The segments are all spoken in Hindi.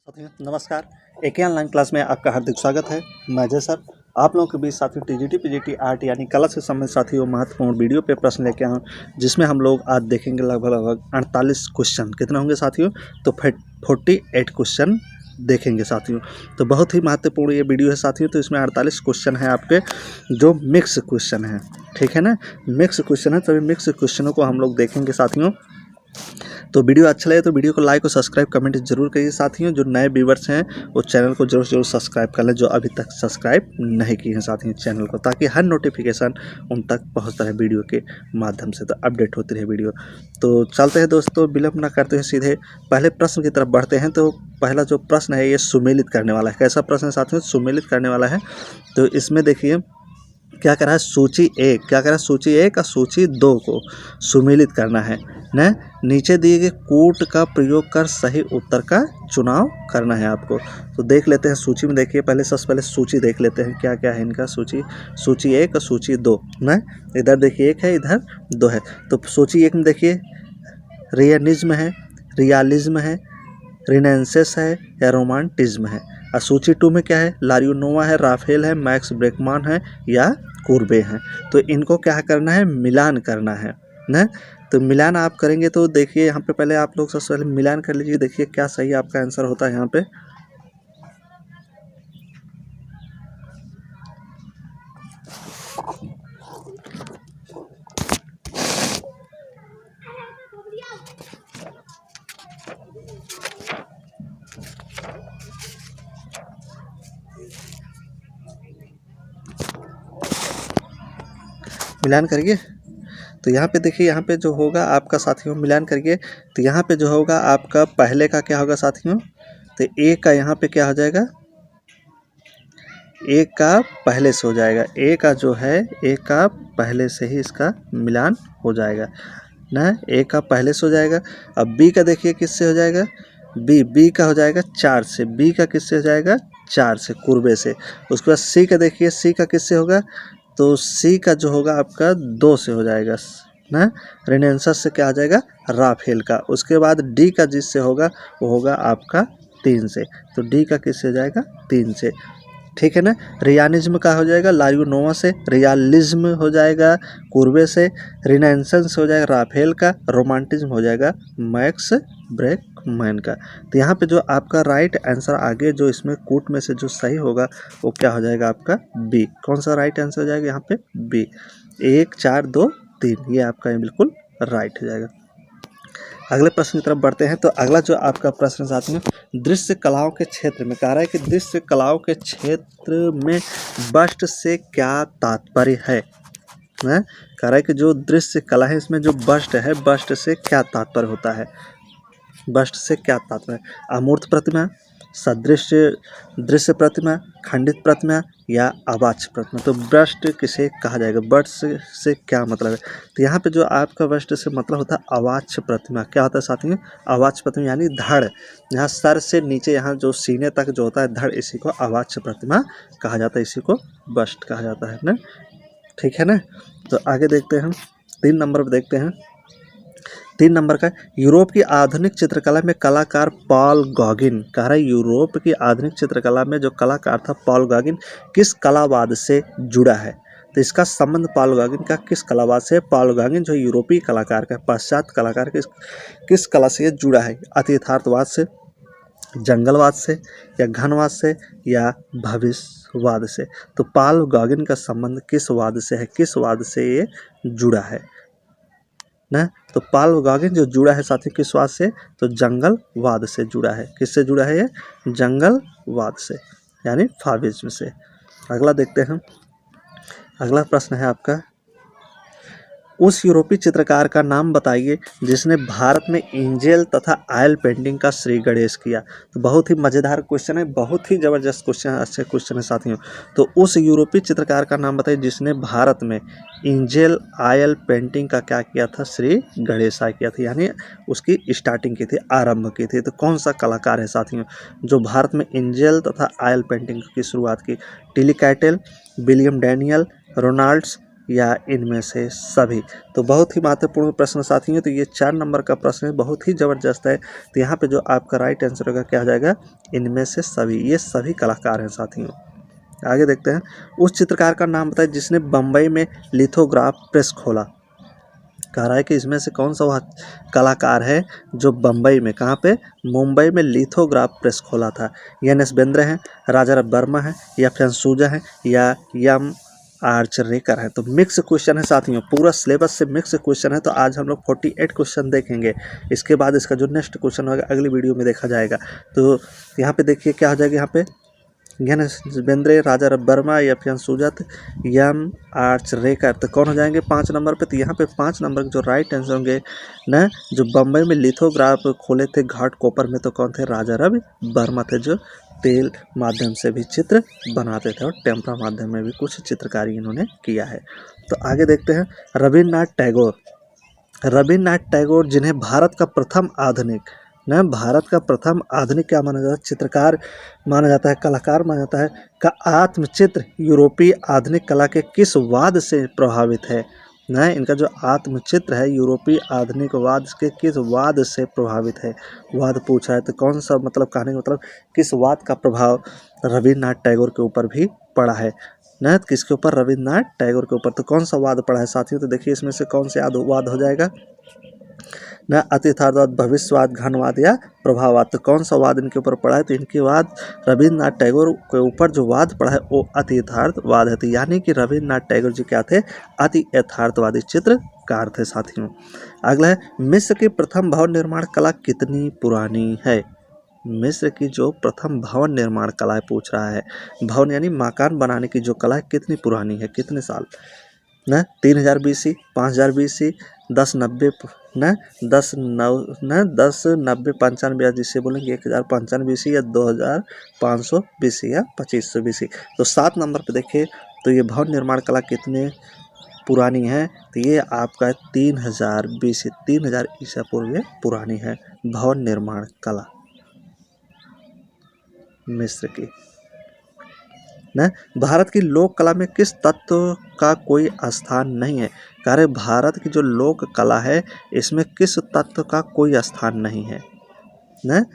साथियों नमस्कार। एक ऑनलाइन क्लास में आपका हार्दिक स्वागत है। मैं अजय सर आप लोगों के बीच साथियों टीजीटी पीजीटी आर्ट यानी कला से संबंधित साथियों महत्वपूर्ण वीडियो पे प्रश्न लेके आया हूँ, जिसमें हम लोग आज देखेंगे लगभग 48 क्वेश्चन। कितना होंगे साथियों? तो 48 क्वेश्चन देखेंगे साथियों। तो बहुत ही महत्वपूर्ण ये वीडियो है साथियों। तो इसमें 48 क्वेश्चन है आपके, जो मिक्स क्वेश्चन है, ठीक है ना। मिक्स क्वेश्चन है, तभी मिक्स क्वेश्चनों को हम लोग देखेंगे साथियों। तो वीडियो अच्छा लगे तो वीडियो को लाइक और सब्सक्राइब कमेंट जरूर करिए साथियों। जो नए व्यूवर्स हैं वो चैनल को जरूर सब्सक्राइब कर लें, जो अभी तक सब्सक्राइब नहीं किए हैं साथियों चैनल को, ताकि हर नोटिफिकेशन उन तक पहुंचता रहे वीडियो के माध्यम से, तो अपडेट होती रहे वीडियो। तो चलते हैं दोस्तों, विलंब ना करते हैं, सीधे पहले प्रश्न की तरफ बढ़ते हैं। तो पहला जो प्रश्न है ये सुमेलित करने वाला है। कैसा प्रश्न है साथियों? सुमेलित करने वाला है। तो इसमें देखिए क्या करा है, सूची एक क्या करा है, सूची एक और सूची दो को सुमेलित करना है न। नीचे दिए गए कूट का प्रयोग कर सही उत्तर का चुनाव करना है आपको। तो देख लेते हैं सूची में। देखिए पहले सबसे पहले सूची देख लेते हैं क्या क्या है इनका। सूची एक और सूची दो न। इधर देखिए एक है, इधर दो है। तो सूची एक में देखिए रियलिज्म है, रियलिज्म है, रिनेंसेस है या रोमांटिज्म है। और सूची टू में क्या है? लारियोनोवा है, राफेल है, मैक्स ब्रेकमान है या कुर्बे हैं। तो इनको क्या करना है? मिलान करना है ना। तो मिलान आप करेंगे तो देखिए यहाँ पे पहले आप लोग सबसे पहले मिलान कर लीजिए। देखिए क्या सही आपका आंसर होता है यहाँ पे। मिलान करिए। तो यहाँ पे देखिए, यहाँ पे जो होगा आपका साथियों, मिलान करिए। तो यहाँ पे जो होगा आपका पहले का क्या होगा साथियों? तो एक का यहाँ पे क्या हो जाएगा? एक का पहले से हो जाएगा। ए का जो है, एक का पहले से ही इसका मिलान हो जाएगा ना। ए का पहले से हो जाएगा। अब बी का देखिए किससे हो जाएगा? बी का हो जाएगा 4 से। बी का किससे हो जाएगा? 4 से, कुर्बे से। उसके बाद सी का देखिए, सी का किससे होगा? तो सी का जो होगा आपका 2 से हो जाएगा ना। रेनेसांस से क्या आ जाएगा? राफेल का। उसके बाद डी का जिससे होगा वो होगा आपका 3 से। तो डी का किससे हो जाएगा? 3 से, ठीक है ना। रियानिज्म का हो जाएगा लारियोनोवा से, रियलिज्म हो जाएगा कुर्बे से, रिनेंसेंस हो जाएगा राफेल का, रोमांटिज्म हो जाएगा मैक्स ब्रेकमैन का। तो यहाँ पे जो आपका राइट आंसर आगे जो इसमें कूट में से जो सही होगा वो क्या हो जाएगा आपका? बी। कौन सा राइट आंसर हो जाएगा यहाँ पे? बी। 1 4 2 3 ये आपका बिल्कुल राइट हो जाएगा। अगले प्रश्न की तरफ बढ़ते हैं। तो अगला जो आपका प्रश्न साथ में दृश्य कलाओं के क्षेत्र में कह रहा है कि दृश्य कलाओं के क्षेत्र में बस्ट से क्या तात्पर्य है? कह रहा है कि जो दृश्य कला है इसमें जो बस्ट है, बस्ट से क्या तात्पर्य होता है? बस्ट से क्या तात्पर्य? अमूर्त प्रतिमा, सदृश्य दृश्य प्रतिमा, खंडित प्रतिमा या अवाच्य प्रतिमा। तो बस्ट किसे कहा जाएगा? बस्ट से क्या मतलब है? तो यहाँ पे जो आपका बस्ट से मतलब होता है अवाच्य प्रतिमा। क्या होता है साथियों? अवाच्य प्रतिमा यानी धड़, यहाँ सर से नीचे यहाँ जो सीने तक जो होता है धड़, इसी को अवाच्य प्रतिमा कहा जाता है, इसी को बस्ट कहा जाता है ना, ठीक है ना। तो आगे देखते हैं, 3 नंबर पर देखते हैं। 3 नंबर का, यूरोप की आधुनिक चित्रकला में कलाकार पॉल गॉगिन, कह रहा है यूरोप की आधुनिक चित्रकला में जो कलाकार था पॉल गॉगिन किस कलावाद से जुड़ा है? तो इसका संबंध पॉल गॉगिन का किस कलावाद से? पॉल गॉगिन जो यूरोपीय कलाकार का, पाश्चात्य कलाकार किस कला से जुड़ा है? अति यथार्थवाद से, जंगलवाद से या घनवाद से या भविष्यवाद से? तो पॉल गॉगिन का संबंध किस वाद से है? किस वाद से ये जुड़ा है ना? तो पॉल गॉगिन जो जुड़ा है साथी किस वाद से? तो जंगलवाद से जुड़ा है। किससे जुड़ा है ये? जंगलवाद से यानी फाविज्म से। अगला देखते हैं। अगला प्रश्न है आपका, उस यूरोपीय चित्रकार का नाम बताइए जिसने भारत में एंजेल तथा ऑयल पेंटिंग का श्री गणेश किया। तो बहुत ही मज़ेदार क्वेश्चन है, बहुत ही ज़बरदस्त क्वेश्चन है, अच्छे क्वेश्चन है साथियों। तो उस यूरोपीय चित्रकार का नाम बताइए जिसने भारत में एंजेल ऑयल पेंटिंग का क्या किया था? श्री गणेशा किया था, यानी उसकी स्टार्टिंग की थी, आरंभ की थी। तो कौन सा कलाकार है साथियों जो भारत में एंजेल तथा ऑयल पेंटिंग की शुरुआत की? Tilly cattle, William Daniel, Ronalds या इनमें से सभी। तो बहुत ही महत्वपूर्ण प्रश्न साथियों, तो ये 4 नंबर का प्रश्न है, बहुत ही ज़बरदस्त है। तो यहाँ पे जो आपका राइट आंसर होगा क्या हो जाएगा, इनमें से सभी, ये सभी कलाकार हैं साथियों। आगे देखते हैं, उस चित्रकार का नाम बताइए जिसने बम्बई में लिथोग्राफ प्रेस खोला। कह रहा है कि इसमें से कौन सा वह कलाकार है जो बम्बई में, कहाँ पे, मुंबई में लिथोग्राफ प्रेस खोला था। एन.एस. बेंद्रे हैं, राजा वर्मा है, या फ्रांसुजा है, या एम आर्चरेकर है। तो मिक्स क्वेश्चन है साथियों, पूरा सिलेबस से मिक्स क्वेश्चन है। तो आज हम लोग 48 क्वेश्चन देखेंगे, इसके बाद इसका जो नेक्स्ट क्वेश्चन होगा अगली वीडियो में देखा जाएगा। तो यहाँ पे देखिए क्या हो जाएगा, यहाँ पे एन.एस. बेंद्रे, राजा वर्मा, या फ्रांसुजा, एम आर्चरेकर। तो कौन हो जाएंगे 5 नंबर पे। तो यहाँ पे 5 नंबर जो राइट आंसर होंगे ना, जो बम्बई में लिथोग्राफ खोले थे घाट कोपर में, तो कौन थे, राजा वर्मा थे, जो तेल माध्यम से भी चित्र बनाते थे और टेम्परा माध्यम में भी कुछ चित्रकारी इन्होंने किया है। तो आगे देखते हैं, रविन्द्रनाथ टैगोर। रविन्द्रनाथ टैगोर जिन्हें भारत का प्रथम आधुनिक क्या माना जाता है, चित्रकार माना जाता है, कलाकार माना जाता है, का आत्मचित्र यूरोपीय आधुनिक कला के किस वाद से प्रभावित है। न इनका जो आत्मचित्र है यूरोपीय आधुनिकवाद के किस वाद से प्रभावित है, वाद पूछा है। तो कौन सा मतलब कहने का मतलब किस वाद का प्रभाव रविन्द्रनाथ टैगोर के ऊपर भी पड़ा है न, किसके ऊपर, रविन्द्रनाथ टैगोर के ऊपर। तो कौन सा वाद पड़ा है साथियों, तो देखिए इसमें से कौन से वाद हो जाएगा न, अतियथार्थवाद, भविष्यवाद, घनवाद या प्रभाववाद। तो कौन सा वाद इनके ऊपर पड़ा है, तो इनके वाद रविन्द्रनाथ टैगोर के ऊपर जो वाद पड़ा है वो अतियथार्थवाद है। तो यानी कि रविन्द्रनाथ टैगोर जी क्या थे, अति यथार्थवादी चित्रकार थे साथियों। अगला है, मिस्र की प्रथम भवन निर्माण कला कितनी पुरानी है। मिस्र की जो प्रथम भवन निर्माण कला पूछ रहा है, भवन यानी मकान बनाने की जो कला है कितनी पुरानी है, कितने साल न, 3000 BC, 5000 BC, 1090 न, 1090 95 जिससे बोलेंगे 1095 BC, या 2500 BC, या 2500 BC। तो 7 नंबर पे देखिए, तो ये भवन निर्माण कला कितने पुरानी है, तो ये आपका 3000 BC, 3000 ईसा पूर्व पुरानी है भवन निर्माण कला मिस्र की न। भारत की लोक कला में किस तत्व का कोई स्थान नहीं है। कह रहे भारत की जो लोक कला है इसमें किस तत्व का कोई स्थान नहीं है न,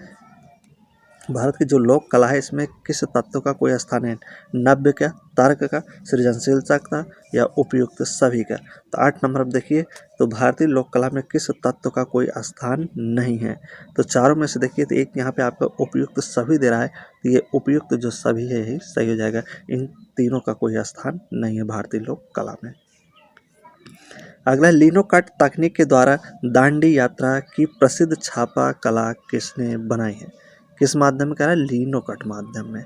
भारत की जो लोक कला है इसमें किस तत्व का कोई स्थान है, नव्य का, तर्क का, सृजनशीलता का, या उपयुक्त सभी का। तो 8 नंबर पर देखिए, तो भारतीय लोक कला में किस तत्व का कोई स्थान नहीं है। तो चारों में से देखिए, तो एक यहाँ पे आपका उपयुक्त सभी दे रहा है, तो ये उपयुक्त जो सभी है यही सही हो जाएगा। इन तीनों का कोई स्थान नहीं है भारतीय लोक कला में। अगला, लिनोकट तकनीक के द्वारा दांडी यात्रा की प्रसिद्ध छापा कला किसने बनाई है। किस माध्यम में कह रहा है, लिनोकट माध्यम में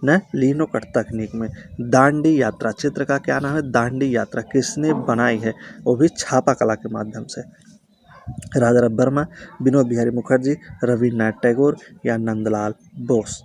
न, लिनोकट तकनीक में दांडी यात्रा, चित्र का क्या नाम है, दांडी यात्रा किसने बनाई है, वो भी छापा कला के माध्यम से। राजा वर्मा, विनोद बिहारी मुखर्जी, रविन्द्रनाथ टैगोर, या नंदलाल बोस।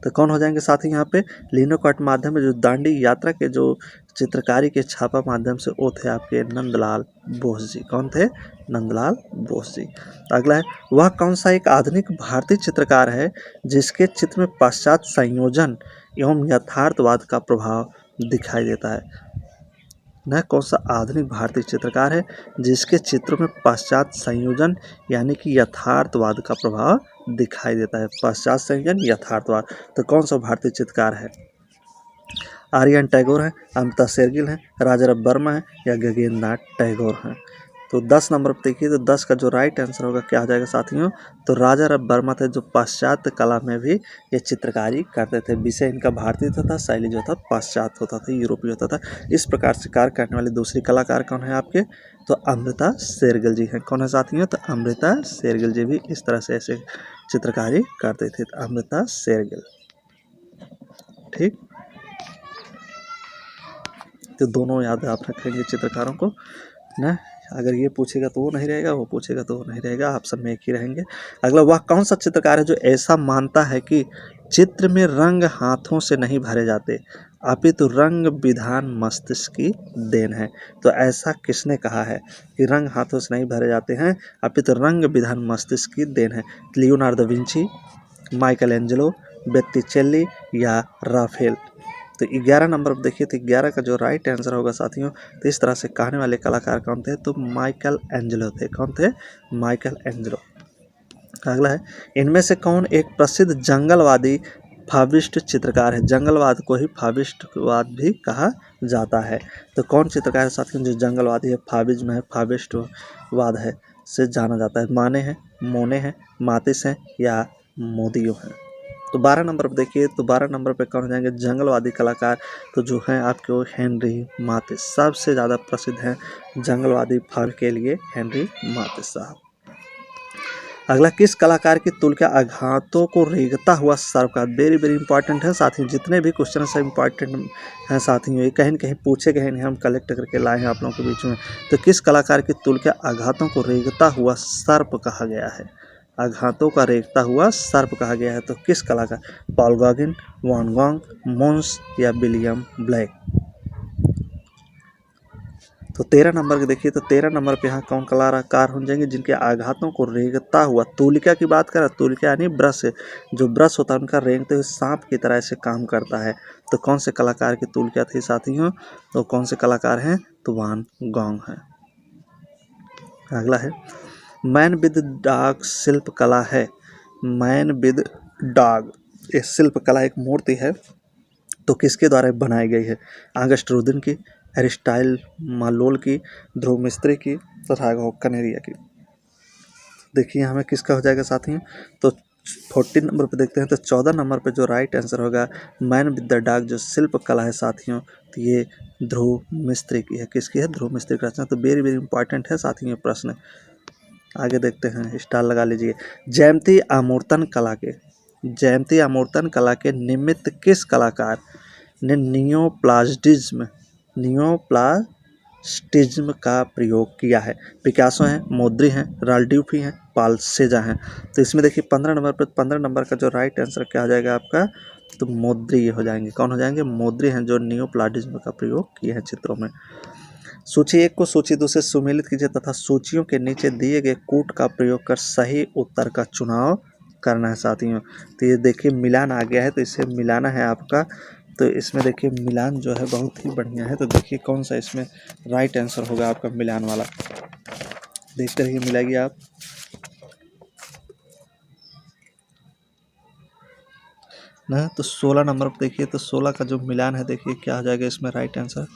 तो कौन हो जाएंगे साथी यहाँ पे, लिनोकट माध्यम में जो दांडी यात्रा के जो चित्रकारी के छापा माध्यम से वो थे आपके नंदलाल बोस जी। कौन थे, नंदलाल बोस जी। तो अगला है, वह कौन सा एक आधुनिक भारतीय चित्रकार है जिसके चित्र में पाश्चात्य संयोजन एवं यथार्थवाद का प्रभाव दिखाई देता है न। कौन सा आधुनिक भारतीय चित्रकार है जिसके चित्रों में पाश्चात्य संयोजन यानी कि यथार्थवाद का प्रभाव दिखाई देता है, पाश्चात्य संयोजन, यथार्थवाद। तो कौन सा भारतीय चित्रकार है, आर्यन टैगोर है, अमृता शेरगिल है, राजा वर्मा है, या गगनेन्द्रनाथ टैगोर हैं। तो 10 नंबर पर देखिए, तो 10 का जो राइट आंसर होगा क्या हो जाएगा साथियों, तो राजा वर्मा थे जो पाश्चात्य कला में भी ये चित्रकारी करते थे। विषय इनका भारतीय था, शैली जो था पाश्चात्य होता था, यूरोपीय होता था। इस प्रकार से कार्य करने वाली दूसरी कलाकार कौन है आपके, तो अमृता शेरगिल जी हैं। कौन है साथियों, तो अमृता शेरगिल जी भी इस तरह से ऐसे चित्रकारी करते थे, तो अमृता शेरगिल। ठीक, तो दोनों याद आप रखेंगे चित्रकारों को ना। अगर ये पूछेगा तो वो नहीं रहेगा, वो पूछेगा तो वो नहीं रहेगा, आप सब में एक ही रहेंगे। अगला, वह कौन सा चित्रकार है जो ऐसा मानता है कि चित्र में रंग हाथों से नहीं भरे जाते अपितु रंग विधान मस्तिष्क की देन है। तो ऐसा किसने कहा है कि रंग हाथों से नहीं भरे जाते हैं अपितु रंग विधान मस्तिष्क की देन है। Leonardo da Vinci, Michael Angelo, बेत्तिचेल्ली, या राफेल। तो 11 नंबर पर देखिए, तो 11 का जो राइट आंसर होगा साथियों, तो इस तरह से कहने वाले कलाकार कौन थे, तो माइकल एंजेलो थे। कौन थे, माइकल एंजेलो। अगला है, इनमें से कौन एक प्रसिद्ध जंगलवादी फाविस्ट चित्रकार है। जंगलवाद को ही फाविस्टवाद भी कहा जाता है। तो कौन चित्रकार है साथियों जो जंगलवादी है, फाविज्म है, फाविस्टवाद है से जाना जाता है। माने हैं, मोने हैं, मातिस हैं या मोदियो हैं। तो 12 नंबर पर देखिए, तो 12 नंबर पे कौन हो जाएंगे, जंगलवादी कलाकार। तो जो हैं आपके वो हेनरी मातिस, सबसे ज़्यादा प्रसिद्ध हैं जंगलवादी फार के लिए हेनरी मातिस साहब। अगला, किस कलाकार की तुलना आघातों को रेंगता हुआ सर्प का। वेरी वेरी इंपॉर्टेंट है साथियों, जितने भी क्वेश्चन सब इंपॉर्टेंट हैं साथियों, ये कहीं न कहीं पूछे गए हैं, हम कलेक्ट करके लाए हैं आप लोगों के बीच में। तो किस कलाकार की तुलना आघातों को रेंगता हुआ सर्प कहा गया है। आघातों का रेंगता हुआ सर्प कहा गया है, तो किस कलाकार, पॉल गॉगिन, वैन गॉग, मोन्स या विलियम ब्लेक। तो 13 नंबर के देखिए, तो 13 नंबर पे यहाँ कौन कलाकार हो जाएंगे जिनके आघातों को रेंगता हुआ, तुलिका की बात करें, तुलिका यानी ब्रश, जो ब्रश होता है उनका रेंगते हुए सांप की तरह से काम करता है। तो कौन से कलाकार की तुलिका थी साथियों, तो कौन से कलाकार हैं, तो वैन गॉग है। अगला है, मैन विद डॉग शिल्प कला है। मैन विद डॉग, ये शिल्प कला एक मूर्ति है, तो किसके द्वारा बनाई गई है, अगस्ट रूदिन की, एरिस्टाइल मालोल की, ध्रुव मिस्त्री की, तथा कनेरिया की। देखिए हमें किसका हो जाएगा साथियों, तो 14 नंबर पे देखते हैं। तो 14 नंबर पे जो राइट आंसर होगा, मैन विद द डॉग जो शिल्प कला है साथियों, तो ये ध्रुव मिस्त्री की है। किसकी है, ध्रुव मिस्त्री की रचना। तो वेरी वेरी इंपॉर्टेंट है साथियों ये प्रश्न। आगे देखते हैं, स्टार लगा लीजिए। जयंती आमूर्तन कला के, जयंती आमूर्तन कला के निमित्त किस कलाकार ने नियोप्लास्टिज्म का प्रयोग किया है। पिकासो हैं, मोद्री हैं, राल्डुफी हैं, पाल सेजा हैं। तो इसमें देखिए 15 नंबर पर, 15 नंबर का जो राइट आंसर क्या हो जाएगा आपका, तो मोद्री हो जाएंगे। कौन हो जाएंगे, मोद्री हैं जो नियोप्लास्टिज्म का प्रयोग किए हैं चित्रों में। सूची 1 को सूची 2 से सुमेलित कीजिए तथा सूचियों के नीचे दिए गए कूट का प्रयोग कर सही उत्तर का चुनाव करना है साथियों। तो ये देखिए मिलान आ गया है, तो इसे मिलाना है आपका। तो इसमें देखिए मिलान जो है बहुत ही बढ़िया है। तो देखिए कौन सा इसमें राइट आंसर होगा आपका मिलान वाला, देखते रहिए, मिलाइए आप ना। तो 16 नंबर पर देखिए, तो 16 का जो मिलान है देखिए क्या हो जाएगा इसमें राइट आंसर।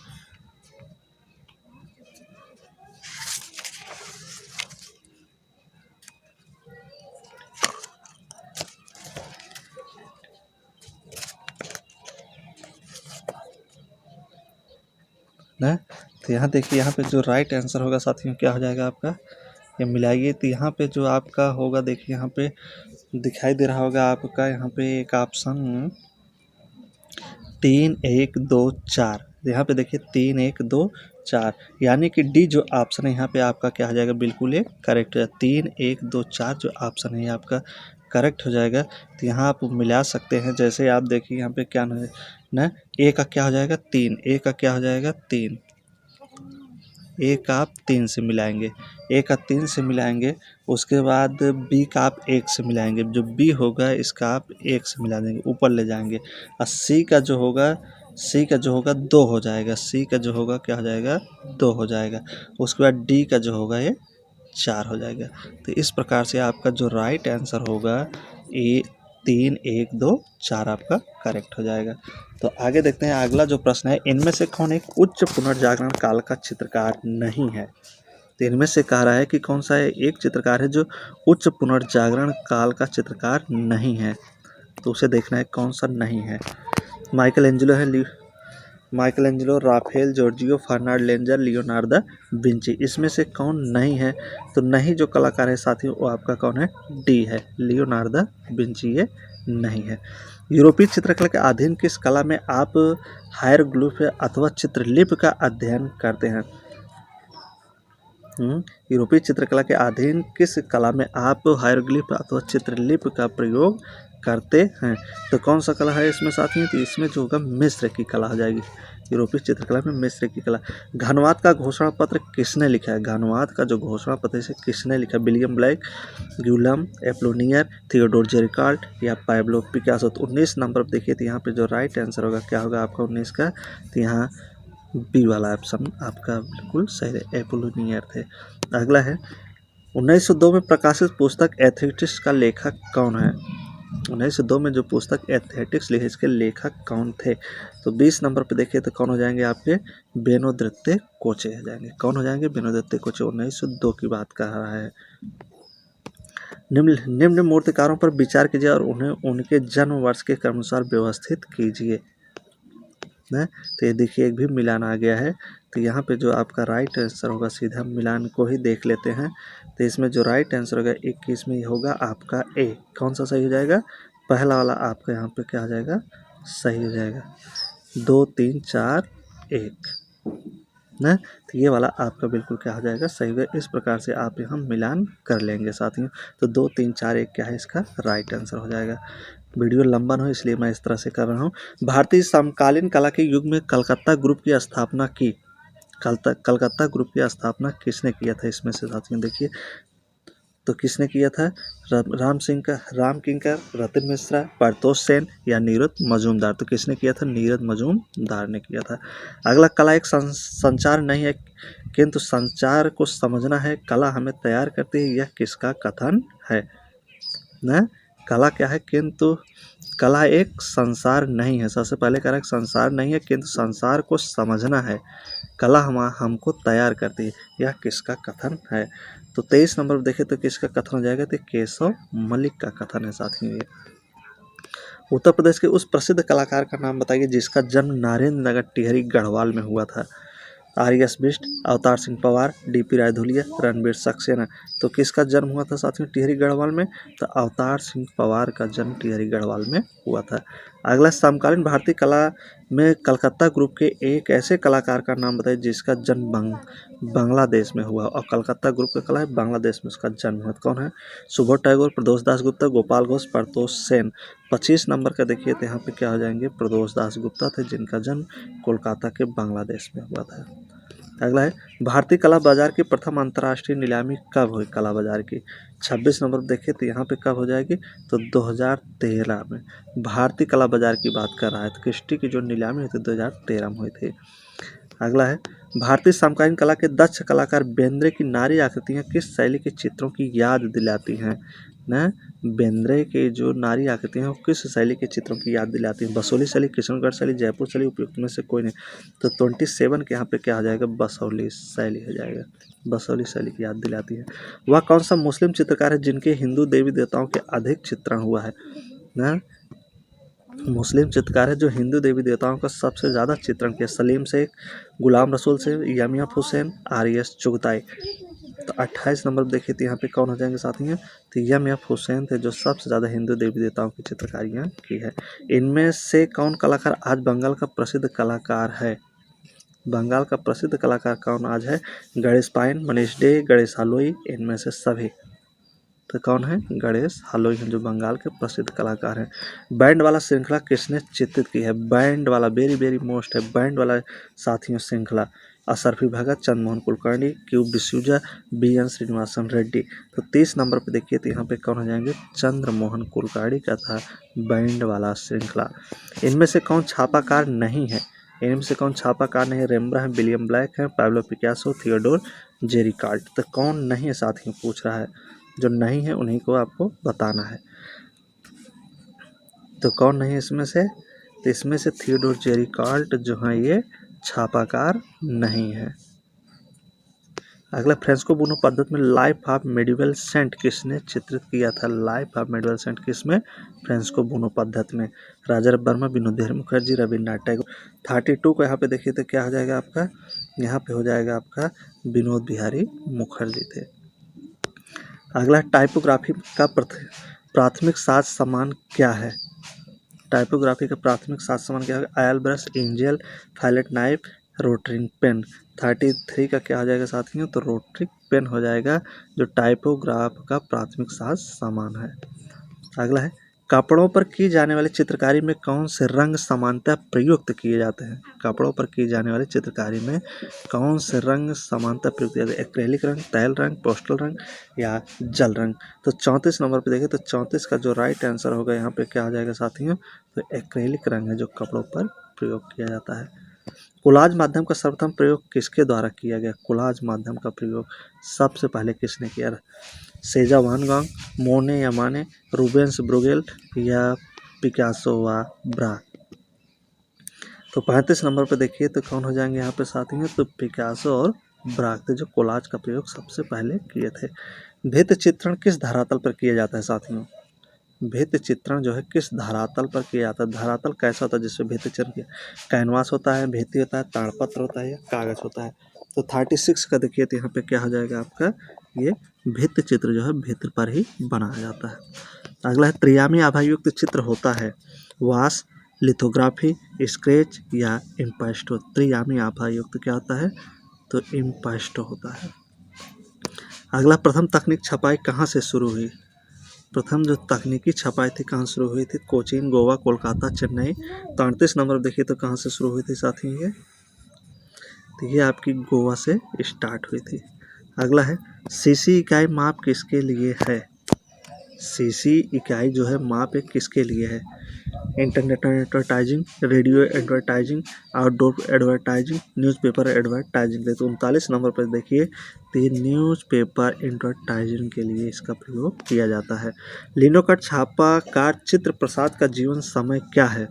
ना तो यहाँ देखिए, यहाँ पे जो राइट आंसर होगा साथियों क्या हो जाएगा आपका, ये मिलाइए। तो यहाँ पे जो आपका होगा देखिए, यहाँ पे दिखाई दे रहा होगा आपका, यहाँ पे एक ऑप्शन 3 1 2 4, यहाँ पे देखिए 3 1 2 4, यानी कि डी जो ऑप्शन है यहाँ पे आपका क्या हो जाएगा, बिल्कुल ये करेक्ट है। 3 1 2 4 जो ऑप्शन है ये आपका करेक्ट हो जाएगा। तो यहाँ आप मिला सकते हैं, जैसे आप देखिए यहाँ पे क्या ना, ए का क्या हो जाएगा 3, ए का क्या हो जाएगा 3, ए का आप 3 से मिलाएंगे, ए का 3 से मिलाएंगे, उसके बाद बी का आप 1 से मिलाएंगे, जो बी होगा इसका आप 1 से मिला देंगे, ऊपर ले जाएंगे। और सी का जो होगा 2 हो जाएगा, सी का जो होगा क्या हो जाएगा 2 हो जाएगा। उसके बाद डी का जो होगा ये 4 हो जाएगा। तो इस प्रकार से आपका जो राइट आंसर होगा ए 3 1 2 4 आपका करेक्ट हो जाएगा। तो आगे देखते हैं अगला जो प्रश्न है, इनमें से कौन एक उच्च पुनर्जागरण काल का चित्रकार नहीं है। तो इनमें से कह रहा है कि कौन सा एक चित्रकार है जो उच्च पुनर्जागरण काल का चित्रकार नहीं है। तो उसे देखना है कौन सा नहीं है। Michelangelo, Raphael, Giorgio Fernandes, Leonardo Vinci, इसमें से कौन नहीं है। तो नहीं जो कलाकार है साथियों वो आपका कौन है, डी है, लियोनार्डो विंची ये नहीं है। यूरोपीय चित्रकला के अधीन किस कला में आप हायरग्लिफ अथवा चित्रलिपि का अध्ययन करते हैं। यूरोपीय चित्रकला के अधीन किस कला में आप हायरग्लिफ अथवा चित्रलिपि का प्रयोग करते हैं। तो कौन सा कला है इसमें साथियों, तो इसमें जो होगा मिस्र की कला हो जाएगी। यूरोपीय चित्रकला में मिस्र की कला। घनवाद का घोषणा पत्र किसने लिखा है? घनवाद का जो घोषणा पत्र है किसने लिखा? विलियम ब्लैक, गियूलम एपोलिनियर, थियोडोर जेरिकाल्ट या पाब्लो पिकासो। तो 19 नंबर पर देखिए, तो यहाँ पे जो राइट आंसर होगा क्या होगा आपका 19 का? तो यहाँ बी वाला ऑप्शन आपका बिल्कुल सही है, एपोलिनियर थे। अगला है 1902 में प्रकाशित पुस्तक एथेटिक्स का लेखक कौन है? 1902 में जो पुस्तक एथेटिक्स लिखी इसके लेखक कौन थे? तो 20 नंबर पे देखिए तो कौन हो जाएंगे आपके? बेनोदत्ते कोचे हो जाएंगे। कौन हो जाएंगे? बेनोदत्ते कोचे। 1902 की बात कर रहा है। निम्न मूर्तिकारों पर विचार कीजिए और उन्हें उनके जन्म वर्ष के क्रमानुसार व्यवस्थित कीजिए। तो ये देखिए एक भी मिलान आ गया है। तो यहाँ पे जो आपका राइट आंसर होगा, सीधा मिलान को ही देख लेते हैं। तो इसमें जो राइट आंसर होगा 21 में होगा आपका ए। कौन सा सही हो जाएगा? पहला वाला आपका यहाँ पे क्या हो जाएगा? सही हो जाएगा। 2 3 4 1 ना, तो ये वाला आपका बिल्कुल क्या हो जाएगा? सही होगा। इस प्रकार से आप यहाँ मिलान कर लेंगे साथियों। तो 2 3 4 1 क्या है इसका राइट आंसर हो जाएगा। वीडियो लंबा हो इसलिए मैं इस तरह से कर रहा हूँ। भारतीय समकालीन कला के युग में कलकत्ता ग्रुप की स्थापना की। कलकत्ता ग्रुप की स्थापना किसने किया था? इसमें से साथियों देखिए तो किसने किया था? राम किंकर, रतन मिश्रा, परतोष सेन या नीरद मजूमदार। तो किसने किया था? नीरद मजूमदार ने किया था। अगला, कला एक संचार नहीं है किंतु संचार को समझना है, कला हमें तैयार करती है, यह किसका कथन है? न कला क्या है? किंतु कला एक संसार नहीं है। सबसे पहले कह रहा है संसार नहीं है किंतु संसार को समझना है, कला हमको तैयार करती है, यह किसका कथन है? तो 23 नंबर पर देखें तो किसका कथन हो जाएगा? तो केशव मलिक का कथन है साथियों ये। उत्तर प्रदेश के उस प्रसिद्ध कलाकार का नाम बताइए जिसका जन्म नरेंद्र नगर टिहरी गढ़वाल में हुआ था। आर.एस. बिष्ट, अवतार सिंह पवार, डी.पी. रायधुलिया, रणबीर सक्सेना। तो किसका जन्म हुआ था साथियों टिहरी गढ़वाल में? तो अवतार सिंह पवार का जन्म टिहरी गढ़वाल में हुआ था। अगला, समकालीन भारतीय कला में कलकत्ता ग्रुप के एक ऐसे कलाकार का नाम बताइए जिसका जन्म बांग्लादेश में हुआ। और कलकत्ता ग्रुप का कला है बांग्लादेश में उसका जन्म हुआ। कौन है? सुबोध टैगोर, प्रदोष दास गुप्ता, गोपाल घोष, परतोष सेन। 25 नंबर का देखिए तो यहाँ पे क्या हो जाएंगे? प्रदोष दास गुप्ता थे जिनका जन्म कोलकाता के बांग्लादेश में हुआ था। अगला है, भारतीय कला बाजार की प्रथम अंतर्राष्ट्रीय नीलामी कब हुई? कला बाजार की 26 नंबर देखिए तो यहाँ पे कब हो जाएगी? तो 2013 में। भारतीय कला बाजार की बात कर रहा है तो क्रिस्टी की जो नीलामी हुई थी 2013 में हुई थी। अगला है, भारतीय समकालीन कला के दक्ष कलाकार बेंद्रे की नारी आकृतियाँ किस शैली के चित्रों की याद दिलाती हैं? न बेंद्रे के जो नारी आकृतियाँ हैं वो किस शैली के चित्रों की याद दिलाती हैं? बसोली शैली, किशनगढ़ शैली, जयपुर शैली, उपयुक्त में से कोई नहीं। तो 27 के यहाँ पे क्या हो जाएगा? बसोली शैली हो जाएगा। बसोली शैली की याद दिलाती है। वह कौन सा मुस्लिम चित्रकार है जिनके हिंदू देवी देवताओं के अधिक चित्रण हुआ है? ना मुस्लिम चित्रकार है जो हिंदू देवी देवताओं का सबसे ज़्यादा चित्रण किया। सलीम शेख, गुलाम रसूल शेख, यमिया हुसैन, आर.एस. चुगताई। तो 28 नंबर देखिए तो यहाँ पे कौन हो जाएंगे साथियों? तो यमिया हुसैन थे जो सबसे ज़्यादा हिंदू देवी देवताओं की चित्रकारियाँ की है। इनमें से कौन कलाकार आज बंगाल का प्रसिद्ध कलाकार है? बंगाल का प्रसिद्ध कलाकार कौन आज है? गणेश पायन, मनीष डे, गणेश हालोई, इनमें से सभी। तो कौन है? गणेश हालोई हैं जो बंगाल के प्रसिद्ध कलाकार हैं। बैंड वाला श्रृंखला किसने चित्रित की है? बैंड वाला वेरी वेरी मोस्ट है। बैंड वाला साथियों श्रृंखला असरफी भगत, चंद्रमोहन कुलकर्णी, क्यू डिसूजा, बी.एन. श्रीनिवासन रेड्डी। तो 30 नंबर पर देखिए तो यहाँ पे कौन हो जाएंगे? चंद्रमोहन कुलकर्णी का था बैंड वाला श्रृंखला। इनमें से कौन छापाकार नहीं है? इनमें से कौन छापाकार नहीं है? रेम्ब्रांड है, विलियम ब्लैक है, पाब्लो पिकासो, थियोडोर जेरिकाल्ट। तो कौन नहीं है साथियों पूछ रहा है? जो नहीं है उन्हीं को आपको बताना है। तो कौन नहीं है इसमें से? तो इसमें से थियोडोर जेरिकाल्ट जो है ये छापाकार नहीं है। अगला, फ्रेस्को बुनो पद्धति में लाइफ ऑफ मेडिवल सेंट किसने चित्रित किया था? लाइफ ऑफ मेडिवल सेंट किसमें? फ्रेस्को बुनो पद्धति में। राजा वर्मा, विनोद बिहारी मुखर्जी, रविन्द्रनाथ टैगोर। 32 को यहाँ पे देखिए तो क्या हो जाएगा आपका? यहाँ पे हो जाएगा आपका विनोद बिहारी मुखर्जी थे। अगला, टाइपोग्राफी का प्राथमिक साज सामान क्या है? टाइपोग्राफी का प्राथमिक साज सामान क्या है? Oil brush, easel, fillet knife, Rotring pen. 33 का क्या हो जाएगा साथियों? तो रोटरी पेन हो जाएगा जो टाइपोग्राफ का प्राथमिक साज सामान है। अगला है, कपड़ों पर की जाने वाली चित्रकारी में कौन से रंग सामान्यतः प्रयुक्त किए जाते हैं? कपड़ों पर की जाने वाली चित्रकारी में कौन से रंग सामान्यतः प्रयुक्त किए जाते हैं? एक्रेलिक रंग, तैल रंग, पोस्टल रंग या जल रंग? तो 34 नंबर पे देखें तो 34 का जो राइट आंसर होगा यहाँ पे क्या आ जाएगा साथियों? तो एक्रेलिक रंग है जो कपड़ों पर प्रयोग किया जाता है। कोलाज माध्यम का सर्वप्रथम प्रयोग किसके द्वारा किया गया? कोलाज माध्यम का प्रयोग सबसे पहले किसने किया? सेजा वान गॉग, मोने या माने, रूबेंस ब्रुगेल या पिकासो व ब्रा? तो 35 नंबर पर देखिए तो कौन हो जाएंगे यहाँ पे साथियों? तो पिकासो और ब्रा थे जो कोलाज का प्रयोग सबसे पहले किए थे। भित्ति चित्रण किस धरातल पर किया जाता है साथियों? भित्ति चित्रण जो है किस धरातल पर किया जाता है? धरातल कैसा होता है जिसपे भित्ति चित्रण किया? कैनवास होता है, भित्ति होता है, ताड़पत्र होता है या कागज होता है? तो 36 का देखिए तो यहाँ पे क्या हो जाएगा आपका? ये भित्ति चित्र जो है भित्ति पर ही बनाया जाता है। अगला है त्रियामी आभायुक्त चित्र होता है वाश, लिथोग्राफी, स्केच या इम्पेस्टो? त्रियामी आभायुक्त क्या होता है? तो इम्पेस्टो होता है। अगला प्रथम तकनीक छपाई कहाँ से शुरू हुई? प्रथम जो तकनीकी छपाई थी कहाँ शुरू हुई थी? कोचीन, गोवा, कोलकाता, चेन्नई। तो 38 नंबर देखिए तो कहाँ से शुरू हुई थी साथियों ये? तो ये आपकी गोवा से स्टार्ट हुई थी। अगला है सीसी इकाई माप किसके लिए है? सीसी इकाई जो है माप एक किसके लिए है? Internet advertising, radio advertising, outdoor advertising, newspaper advertising. तो 39 नंबर पर देखिए तो ये न्यूज़पेपर एडवर्टाइजिंग के लिए इसका प्रयोग किया जाता है। लिनोकट छापाकार चित्र प्रसाद का जीवन समय क्या है?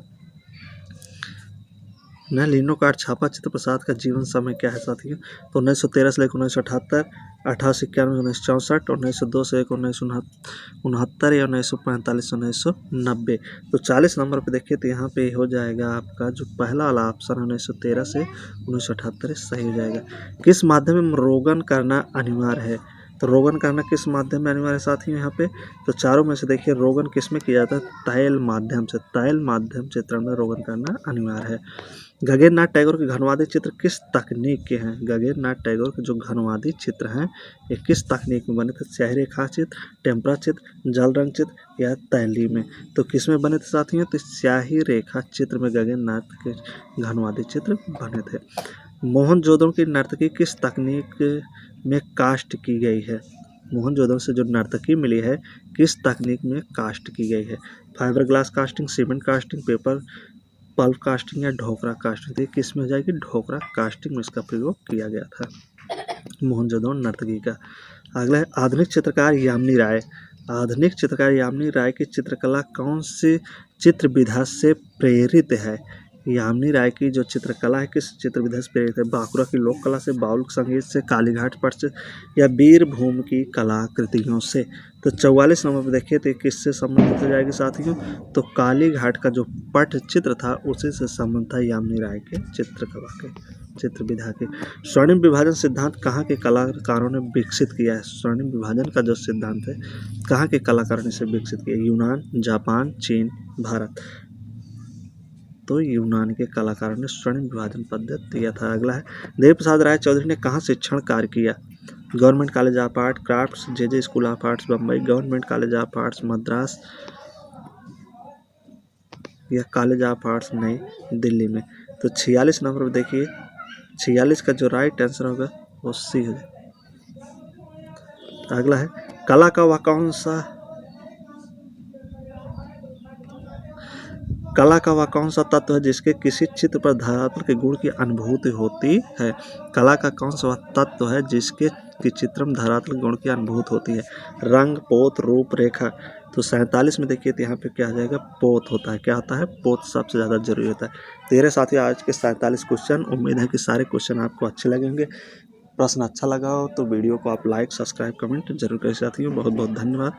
न लिनोकट छापा चित्र प्रसाद का जीवन समय क्या है साथियों? तो 1913 से लेकर 1978, 1891 1964, 1902 से 1969 या 1945 से 1990। तो 40 नंबर पे देखिए तो यहाँ पे हो जाएगा आपका जो पहला वाला ऑप्शन 1913 से 1978 सही हो जाएगा। किस माध्यम में रोगन करना अनिवार्य है? तो रोगन करना किस माध्यम में अनिवार्य है साथियों यहाँ पे? तो चारों में से देखिए रोगन किस में किया जाता है? तैल माध्यम से। तैल माध्यम चित्रण में रोगन करना अनिवार्य है। गगन नाथ टैगोर के घनवादी चित्र किस तकनीक के हैं? गगन नाथ टैगोर के जो घनवादी चित्र हैं ये किस तकनीक में बने थे? स्याही रेखा चित्र, टेम्परा चित्र, जल रंग चित्र या तैली में? तो किस में बने थे साथियों? तो स्याही रेखा चित्र में गगन नाथ के घनवादी चित्र बने थे। मोहनजोदड़ो की नर्तकी किस तकनीक में कास्ट की गई है? मोहनजोदड़ो से जो नर्तकी मिली है किस तकनीक में कास्ट की गई है? Fibre glass casting, cement casting, paper pulp casting या ढोकरा कास्टिंग? तो किस में हो जाएगी? ढोकरा कास्टिंग में इसका प्रयोग किया गया था मोहनजोदड़ो नर्तकी का। अगला है आधुनिक चित्रकार यामिनी राय। आधुनिक चित्रकार यामिनी राय की चित्रकला कौन सी चित्र विधा से प्रेरित है? यामिनी राय की जो चित्रकला है किस चित्र विधा से प्रेरित है? बांकुरा की लोक कला से, बाउल संगीत से, कालीघाट पट से या वीरभूम की कलाकृतियों से? तो 44 नंबर पर देखिए तो किससे संबंधित हो जाएगी साथियों? तो कालीघाट का जो पट चित्र था उसी से संबंध था यामिनी राय के चित्रकला के, चित्र विधा के। स्वर्णिम विभाजन सिद्धांत कहाँ के कलाकारों ने विकसित किया है? स्वर्णिम विभाजन का जो सिद्धांत है कहाँ के कलाकारों ने इसे विकसित किया? यूनान, जापान, चीन, भारत? तो यूनान के कलाकारों ने स्वर्णिम विभाजन पद्धति दिया था। अगला है देव प्रसाद राय चौधरी ने कहाँ शिक्षण कार्य किया? Government college of art crafts, J school of arts Bombay, government college of arts Madras या कॉलेज ऑफ आर्ट्स नई दिल्ली में? तो 46 नंबर पर देखिए 46 का जो राइट आंसर होगा वो सी है। अगला है कला का वह कौन सा तत्व है जिसके किसी चित्र पर धरातल के गुण की अनुभूति होती है? कला का कौन सा तत्व है जिसके चित्र में धरातल गुण की अनुभूति होती है? रंग, पोत, रूप, रेखा? तो 47 में देखिए तो यहाँ पे क्या आ जाएगा? पोत होता है। क्या होता है? पोत सबसे ज़्यादा जरूरी होता है। तेरे साथियों आज के 47 क्वेश्चन, उम्मीद है कि सारे क्वेश्चन आपको अच्छे लगे होंगे। प्रश्न अच्छा लगा हो तो वीडियो को आप लाइक, सब्सक्राइब, कमेंट जरूर करें साथियों। बहुत बहुत धन्यवाद।